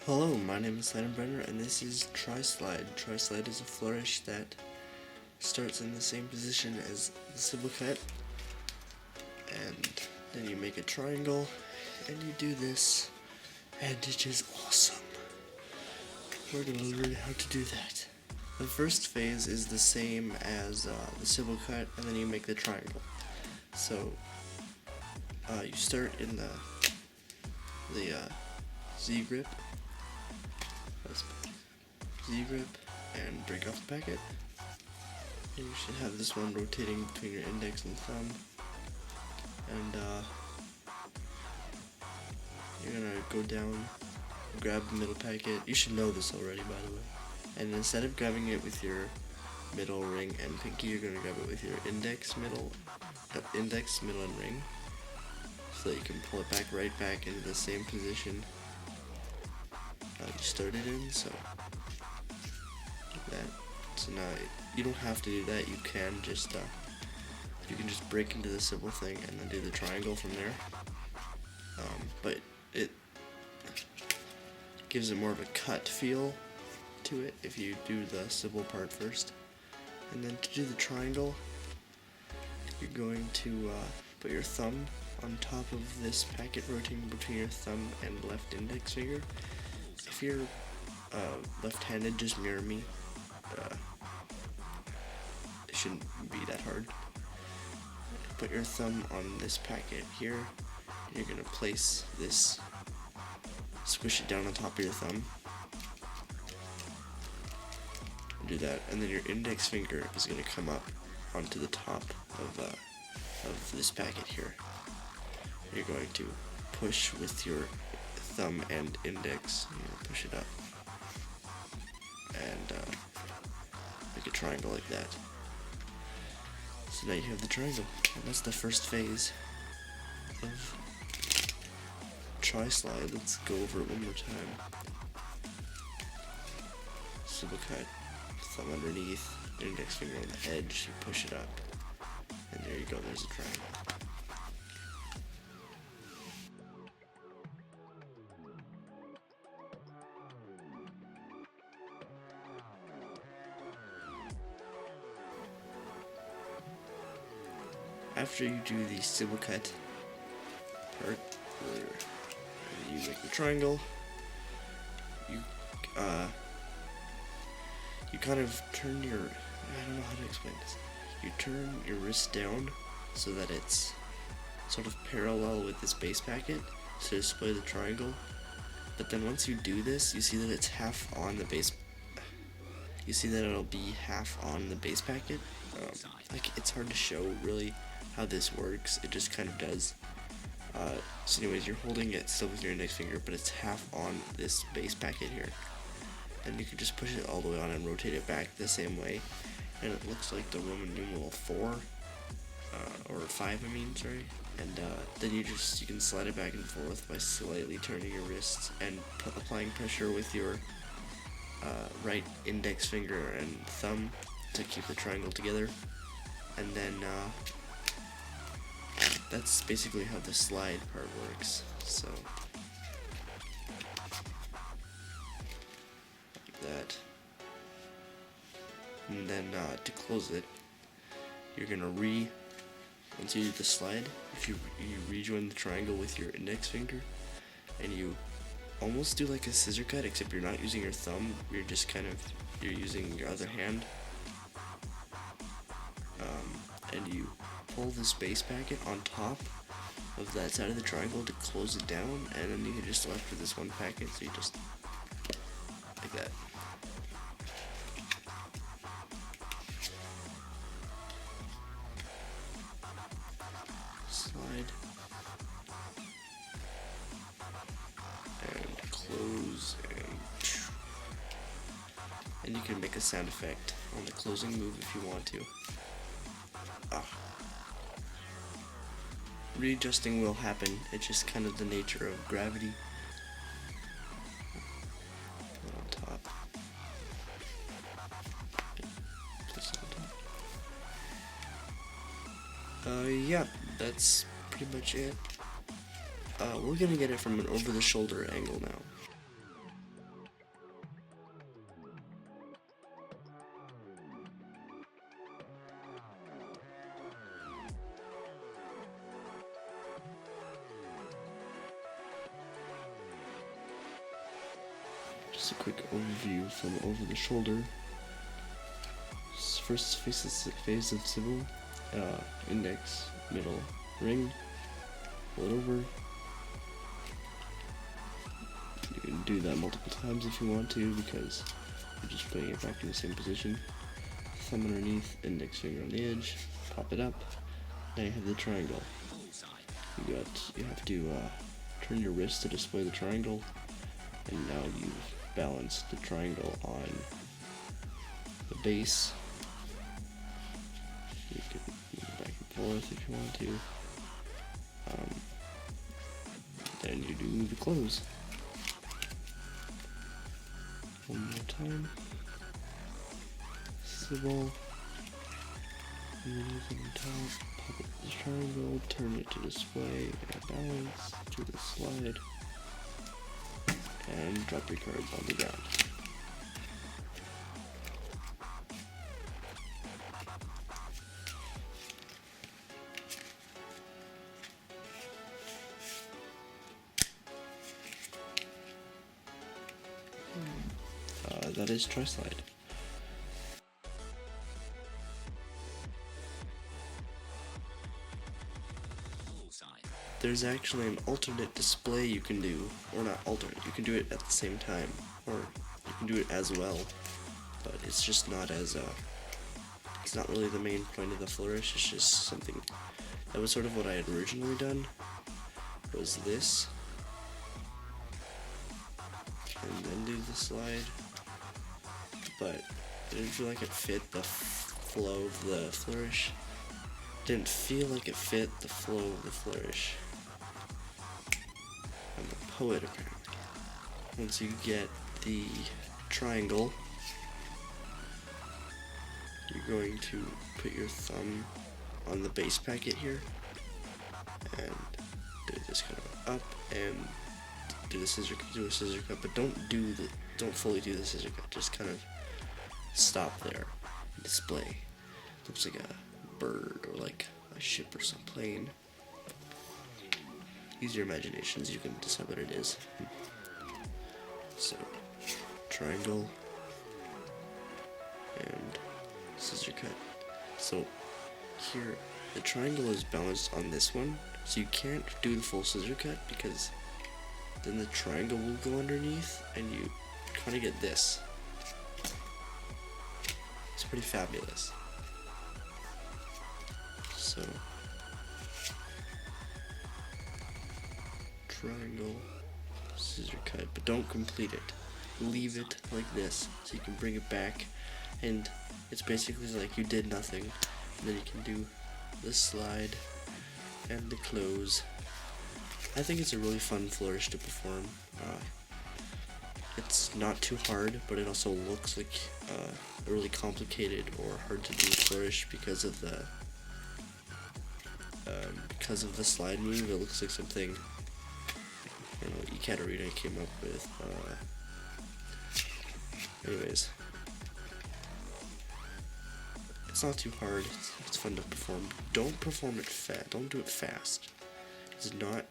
Hello, my name is Brenner, and this is TriSlide. TriSlide is a flourish that starts in the same position as the symbol cut, and then you make a triangle, and you do this, and it is awesome. We're going to learn how to do that. The first phase is the same as the symbol cut, and then you make the triangle. So, you start in the Z grip, and break off the packet. And you should have this one rotating between your index and thumb. And you're gonna go down, grab the middle packet. You should know this already, by the way. And instead of grabbing it with your middle, ring, and pinky, you're gonna grab it with your index, middle, and ring, so that you can pull it right back into the same position you started in. So like that. So now you don't have to do that. You can just break into the symbol thing and then do the triangle from there. But it gives it more of a cut feel to it if you do the symbol part first. And then to do the triangle, you're going to put your thumb on top of this packet, rotating between your thumb and left index finger. If you're left-handed, just mirror me. It shouldn't be that hard. Put your thumb on this packet here, and you're going to place this, squish it down on top of your thumb. Do that, and then your index finger is going to come up onto the top of this packet here. You're going to push with your thumb and index, push it up, and make a triangle like that. So now you have the triangle, and that's the first phase of TriSlide. Let's go over it one more time. Symbol cut, thumb underneath, index finger on the edge, you push it up, and there you go, there's a triangle. After you do the symbol cut part, where you make the triangle, you kind of turn your, I don't know how to explain this, you turn your wrist down so that it's sort of parallel with this base packet to display the triangle. But then once you do this, you see that it's half on the base, you see that it'll be half on the base packet. Like, it's hard to show really how this works, it just kind of does. So anyways, you're holding it still with your index finger, but it's half on this base packet here. And you can just push it all the way on and rotate it back the same way. And it looks like the Roman numeral 4, or 5 I mean, sorry. And then you can slide it back and forth by slightly turning your wrists and applying pressure with your right index finger and thumb to keep the triangle together. And then that's basically how the slide part works. So like that. And then to close it, you're gonna once you do the slide, if you rejoin the triangle with your index finger, and you almost do like a scissor cut, except you're not using your thumb, you're using your other hand, and you pull this base packet on top of that side of the triangle to close it down, and then you're just left with this one packet, so you just like that. Slide and close, and you can make a sound effect on the closing move if you want to. Readjusting will happen, it's just kind of the nature of gravity. On top. Place it on top. Yeah, that's pretty much it. We're gonna get it from an over-the-shoulder angle now. Just a quick overview from over the shoulder. First phase of civil, index, middle, ring, pull it over. You can do that multiple times if you want to, because you're just putting it back in the same position. Thumb underneath, index finger on the edge, pop it up. Now you have the triangle. You have to turn your wrist to display the triangle, and now you've balanced the triangle on the base. You can move back and forth if you want to. Then you do the close. One more time. Civil. And then you can pop up the triangle, turn it to display, and balance, do the slide, and drop your cards on the ground. That is TriSlide. There's actually an alternate display you can do, or not alternate, you can do it at the same time, or you can do it as well, but it's just not as, it's not really the main point of the Flourish. It's just something, that was sort of what I had originally done, was this, and then do the slide, but I didn't feel like it fit the flow of the Flourish. Didn't feel like it fit the flow of the Flourish. I'm a poet, apparently. Once you get the triangle, you're going to put your thumb on the base packet here and do this kind of up and do a scissor cut, but don't fully do the scissor cut. Just kind of stop there and display. Looks like a bird or like a ship or some plane. Use your imaginations, you can decide what it is. So, triangle and scissor cut. So here, the triangle is balanced on this one, so you can't do the full scissor cut because then the triangle will go underneath and you kind of get this. It's pretty fabulous. So, triangle, scissor cut, but don't complete it. Leave it like this, so you can bring it back, and it's basically like you did nothing. And then you can do the slide and the close. I think it's a really fun Flourish to perform. It's not too hard, but it also looks like a really complicated or hard to do Flourish because of the slide move. It looks like something, I don't know, Ekaterina came up with. Anyways, it's not too hard. It's fun to perform. Don't perform it fast. Don't do it fast. It's not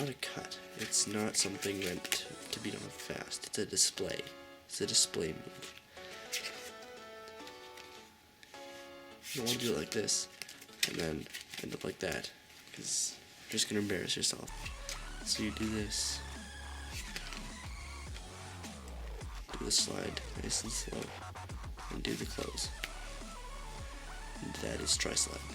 a cut. It's not something meant to be done fast. It's a display. It's a display move. You don't want to do it like this and then end up like that, because you're just gonna embarrass yourself. So you do this. Do the slide nice and slow, and do the close. And that is TriSlide.